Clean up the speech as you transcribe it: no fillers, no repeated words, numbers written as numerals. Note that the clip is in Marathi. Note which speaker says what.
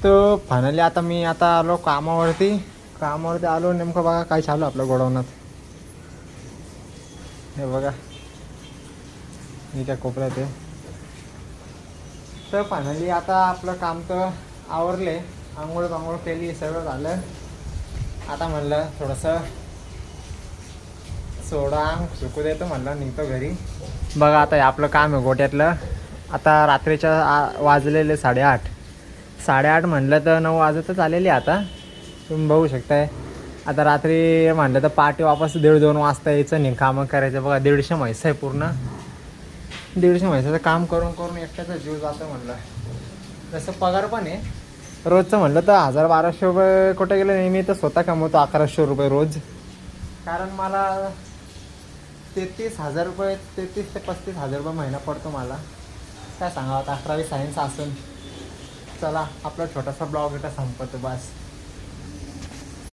Speaker 1: तर फायनली आता मी आलो कामावरती आलो. नेमकं बघा काय चालू आपल्या गोडाऊनात. हे बघा मी काय कोपऱ्यात आहे. तर फायनली आता आपलं काम तर आवरले. आंघोळ केली, सगळं झालं. आता म्हणलं थोडंसं सोडा सुकू देतो, म्हणलं निघतो घरी. बघा आता हे आपलं काम आहे गोट्यातलं. आता रात्रीच्या वाजलेले 8:30 म्हणलं तर 9 वाजतच आलेली. आता तुम्ही बघू शकताय. आता रात्री म्हणलं तर पहाटे वापस 1:30-2 वाजता यायचं नाही, कामं करायचं. बघा 150 म्हैस आहे पूर्ण. 150 म्हैसाचं काम करून एकट्याचा जीव जातं. म्हणलं तसं पगार पण आहे रोजचं. म्हणलं तर 1000-1200 रुपये कुठे गेलं नाही. मी तर स्वतः कमवतो 1100 रुपये रोज. कारण मला 33,000 रुपये 33,000 ते 35,000 रुपये महिना पडतो मला. काय सांगावं आता, 11वी सायन्स असून. चला आपला छोटासा ब्लॉग इथं संपतो बस.